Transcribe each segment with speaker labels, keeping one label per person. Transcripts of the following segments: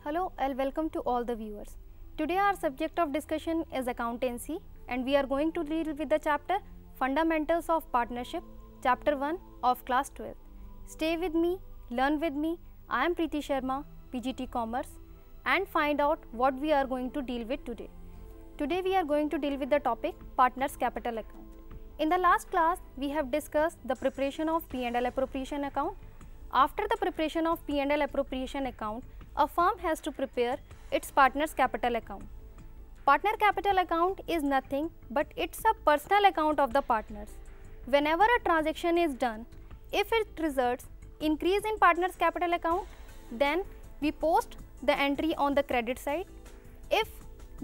Speaker 1: Hello and welcome to all the viewers. Today our subject of discussion is accountancy and we are going to deal with the chapter Fundamentals of Partnership, chapter 1 of class 12. Stay with me, learn with me. I am Preeti Sharma, PGT Commerce, and find out what we are going to deal with today. Today we are going to deal with the topic Partners Capital Account. In the last class we have discussed the preparation of P&L appropriation account. After the preparation of P&L appropriation account, a firm has to prepare its partner's capital account. Partner capital account is nothing but it's a personal account of the partners. Whenever a transaction is done, if it results increase in partner's capital account, then we post the entry on the credit side. If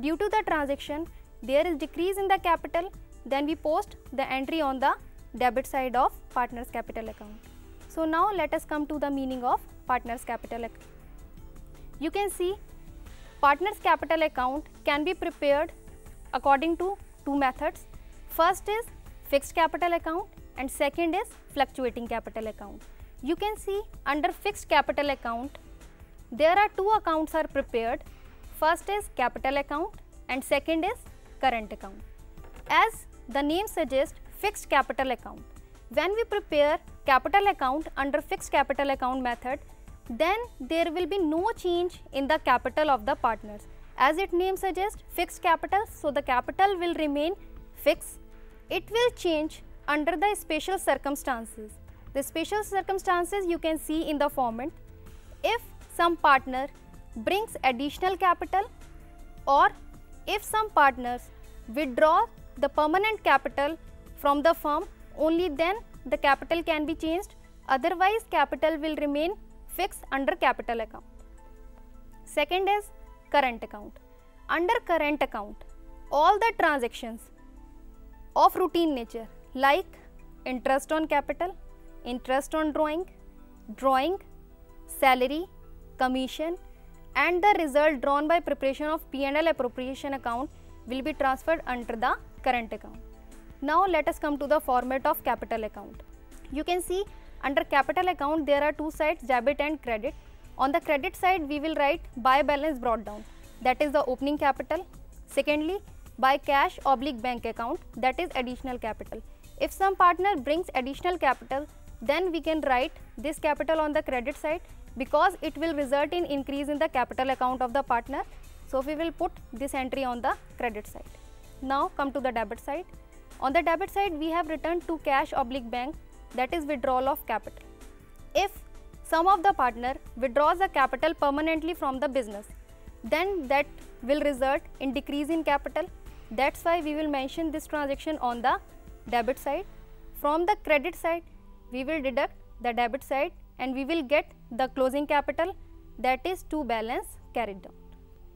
Speaker 1: due to the transaction there is decrease in the capital, then we post the entry on the debit side of partner's capital account. So now let us come to the meaning of partner's capital account. You can see partner's capital account can be prepared according to two methods. First is fixed capital account and second is fluctuating capital account. You can see under fixed capital account there are two accounts are prepared. First is capital account and second is current account. As the name suggests, fixed capital account. When we prepare capital account under fixed capital account method, then there will be no change in the capital of the partners. As its name suggests, fixed capital, so the capital will remain fixed. It will change under the special circumstances. The special circumstances you can see in the format. If some partner brings additional capital or if some partners withdraw the permanent capital from the firm, only then the capital can be changed. Otherwise, capital will remain fixed under capital account. Second is current account. Under current account, all the transactions of routine nature like interest on capital, interest on drawing, salary, commission and the result drawn by preparation of P&L appropriation account will be transferred under the current account. Now let us come to the format of capital account. You can see under capital account there are two sides, debit and credit. On the credit side we will write by balance brought down, that is the opening capital. Secondly, by cash / bank account, that is additional capital. If some partner brings additional capital, then we can write this capital on the credit side because it will result in increase in the capital account of the partner. So we will put this entry on the credit side. Now come to the debit side. On the debit side we have written to cash / bank, that is withdrawal of capital. If some of the partner withdraws the capital permanently from the business, then that will result in decrease in capital. That's why we will mention this transaction on the debit side. From the credit side we will deduct the debit side and we will get the closing capital, that is to balance carried down.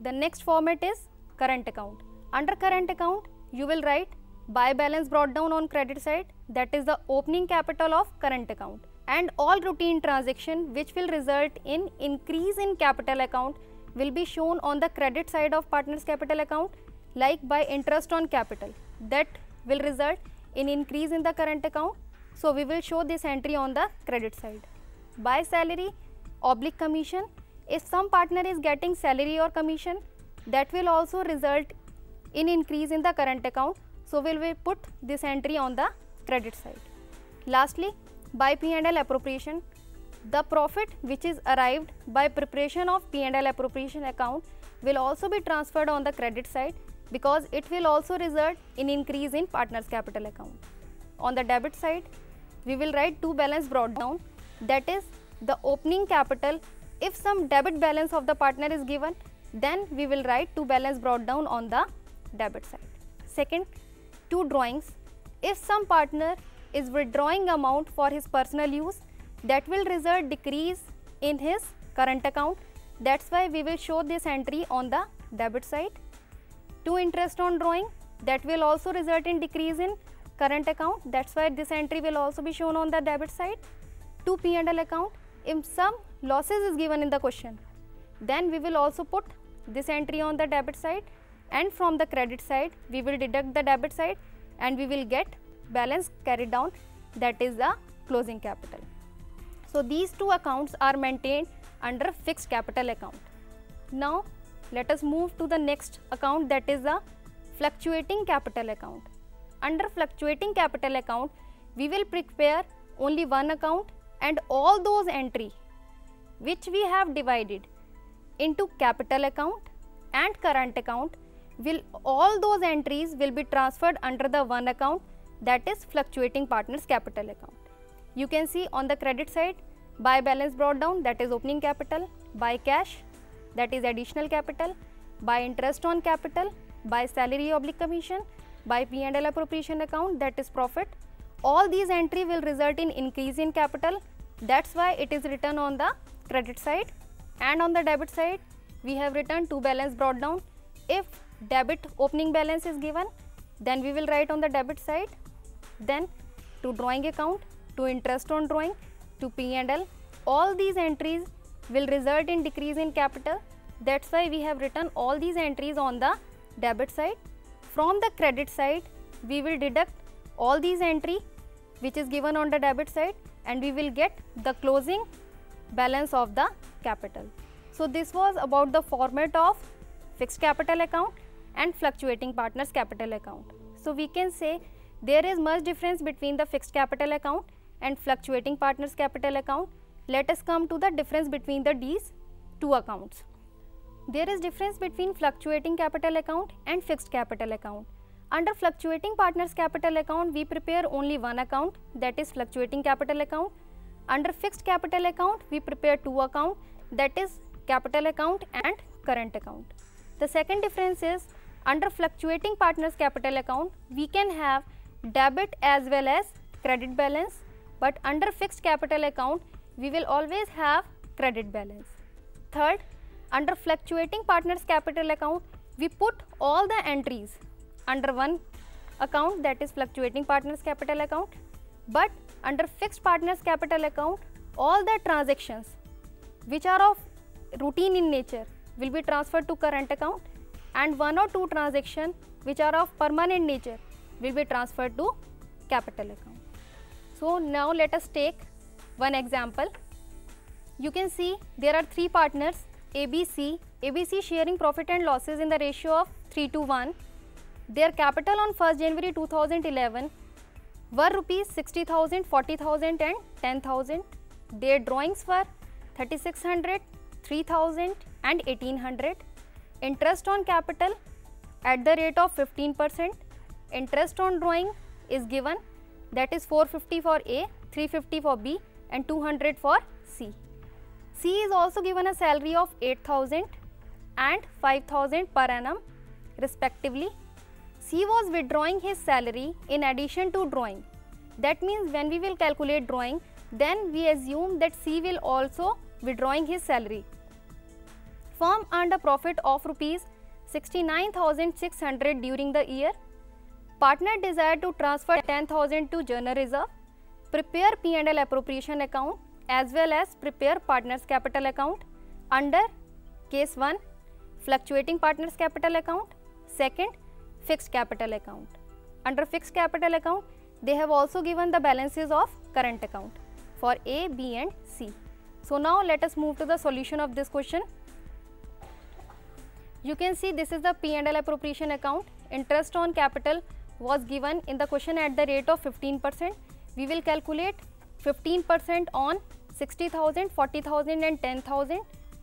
Speaker 1: The next format is current account. Under current account you will write by balance brought down on credit side, that is the opening capital of current account, and all routine transaction which will result in increase in capital account will be shown on the credit side of partners capital account, like by interest on capital, that will result in increase in the current account. So we will show this entry on the credit side. By salary / commission, if some partner is getting salary or commission, that will also result in increase in the current account. So we will put this entry on the credit side. Lastly, by P&L appropriation, the profit which is arrived by preparation of P&L appropriation account will also be transferred on the credit side because it will also result in increase in partners capital account. On the debit side, we will write to balance brought down, that is the opening capital. If some debit balance of the partner is given, then we will write to balance brought down on the debit side. Second, to drawings. If some partner is withdrawing amount for his personal use, that will result decrease in his current account. That's why we will show this entry on the debit side. To interest on drawing, that will also result in decrease in current account. That's why this entry will also be shown on the debit side. To P&L account, if some losses is given in the question, then we will also put this entry on the debit side, and from the credit side we will deduct the debit side and we will get balance carried down, that is the closing capital. So these two accounts are maintained under fixed capital account. Now let us move to the next account, that is the fluctuating capital account. Under fluctuating capital account, we will prepare only one account, and all those entry which we have divided into capital account and current account, all those entries will be transferred under the one account, that is fluctuating partners capital account. You can see on the credit side, by balance brought down, that is opening capital, by cash, that is additional capital, by interest on capital, by salary oblique commission, by P&L appropriation account, that is profit. All these entry will result in increase in capital. That's why it is written on the credit side. And on the debit side, we have written to balance brought down. If debit opening balance is given, then we will write on the debit side. Then to drawing account, to interest on drawing, to P&L, all these entries will result in decrease in capital. That's why we have written all these entries on the debit side. From the credit side, we will deduct all these entry which is given on the debit side, and we will get the closing balance of the capital. So this was about the format of fixed capital account and fluctuating partners capital account. So we can say there is much difference between the fixed capital account and fluctuating partners capital account. Let us come to the difference between these two accounts. There is difference between fluctuating capital account and fixed capital account. Under fluctuating partners capital account, we prepare only one account, that is fluctuating capital account. Under fixed capital account, we prepare two accounts, that is capital account and current account. The second difference is, under fluctuating partners capital account, we can have debit as well as credit balance, but under fixed capital account, we will always have credit balance. Third, under fluctuating partners capital account, we put all the entries under one account, that is fluctuating partners capital account, but under fixed partners capital account, all the transactions which are of routine in nature will be transferred to current account, and one or two transactions which are of permanent nature will be transferred to capital account. So now let us take one example. You can see there are three partners, ABC sharing profit and losses in the ratio of 3:1. Their capital on 1st January 2011 were rupees 60,000, 40,000 and 10,000. Their drawings were 3,600, 3,000 and 1,800. Interest on capital at the rate of 15%. Interest on drawing is given, that is 450 for A, 350 for B and 200 for C. C is also given a salary of 8,000 and 5,000 per annum respectively. C was withdrawing his salary in addition to drawing. That means when we will calculate drawing, then we assume that C will also withdrawing his salary. Firm earned a profit of rupees 69,600 during the year. Partner desired to transfer 10,000 to general reserve, prepare P&L appropriation account as well as prepare partners capital account under case 1 fluctuating partners capital account, second fixed capital account. Under fixed capital account, they have also given the balances of current account for A, B and C. So now let us move to the solution of this question. You can see this is the P&L appropriation account. Interest on capital was given in the question at the rate of 15%. We will calculate 15% on 60,000, 40,000 and 10,000,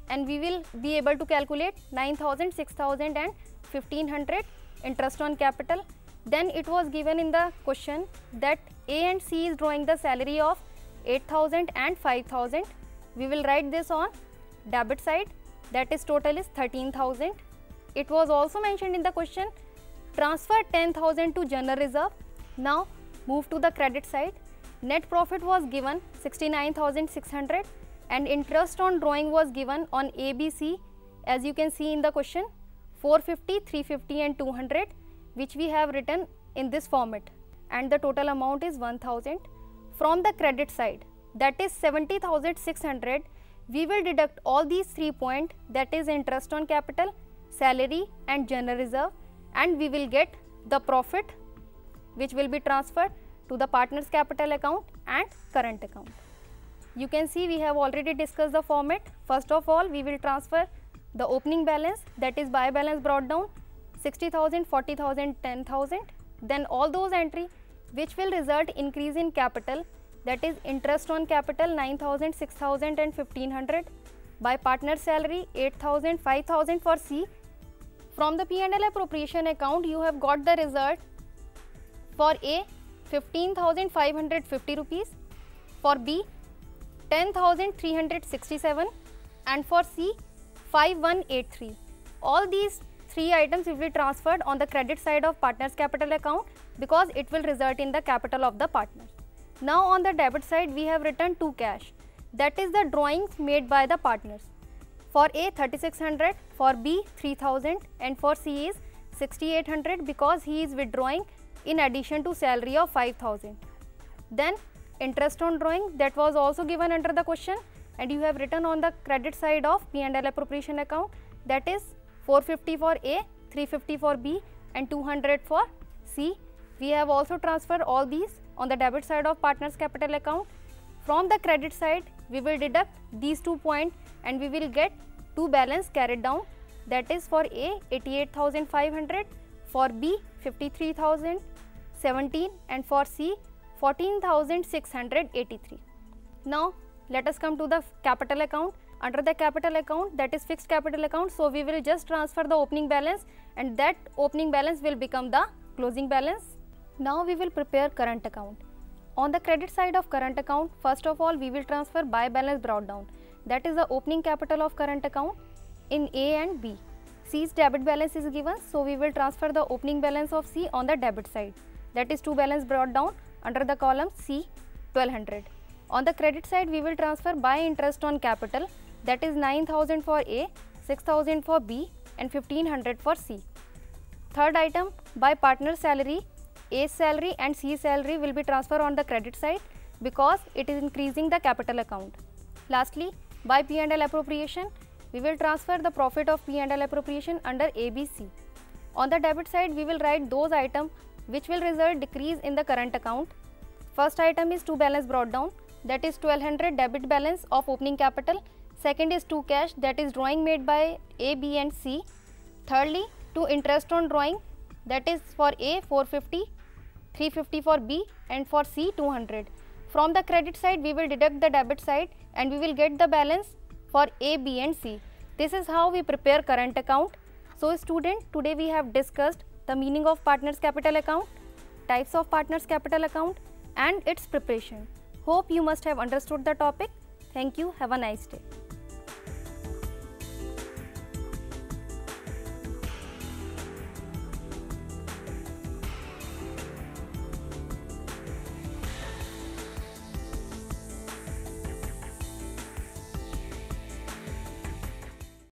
Speaker 1: and we will be able to calculate 9,000, 6,000 and 1,500 interest on capital. Then it was given in the question that A and C is drawing the salary of 8,000 and 5,000. We will write this on debit side, that is total is 13,000. It was also mentioned in the question, transfer 10,000 to general reserve. Now move to the credit side. Net profit was given 69,600 and interest on drawing was given on ABC, as you can see in the question, 450, 350 and 200, which we have written in this format, and the total amount is 1,000. From the credit side, that is 70,600, we will deduct all these 3 points, that is interest on capital, salary and general reserve, and we will get the profit which will be transferred to the partners capital account and current account. You can see we have already discussed the format. First of all, we will transfer the opening balance, that is buy balance brought down 60,000, 40,000, 10,000. Then all those entry which will result increase in capital, that is interest on capital 9,000, 6,000 and 1,500. By partner salary 8,000, 5,000 for C. From the P&L appropriation account you have got the result for A 15,550 rupees, for B 10,367 and for C 5,183. All these three items will be transferred on the credit side of partners capital account because it will result in the capital of the partners. Now on the debit side we have written two cash, that is the drawings made by the partners. For A 3,600, for B 3,000 and for C is 6,800 because he is withdrawing in addition to salary of 5,000. Then interest on drawing, that was also given under the question, and you have written on the credit side of P&L appropriation account, that is 450 for A, 350 for B and 200 for C. We have also transferred all these on the debit side of partners capital account. From the credit side we will deduct these 2 points and we will get two balance carried down, that is for A 88,500, for B 53,017 and for C 14,683. Now let us come to the capital account. Under the capital account, that is fixed capital account, so we will just transfer the opening balance and that opening balance will become the closing balance. Now we will prepare current account. On the credit side of current account, first of all we will transfer buy balance brought down, that is the opening capital of current account in A and B. C's debit balance is given, so we will transfer the opening balance of C on the debit side, that is two balance brought down under the column C 1,200. On the credit side we will transfer buy interest on capital, that is 9,000 for A, 6,000 for B and 1,500 for C. Third item, by partner salary, A's salary and C's salary will be transferred on the credit side because it is increasing the capital account. Lastly, by P&L appropriation, we will transfer the profit of P&L appropriation under ABC. On the debit side, we will write those items which will result decrease in the current account. First item is two balance brought down, that is 1,200 debit balance of opening capital. Second is two cash, that is drawing made by A, B and C. Thirdly, two interest on drawing, that is for A 450, 350 for B and for C 200. From the credit side we will deduct the debit side and we will get the balance for A, B and C. This is how we prepare current account. So student, today we have discussed the meaning of partners capital account, types of partners capital account and its preparation. Hope you must have understood the topic. Thank you. Have a nice day.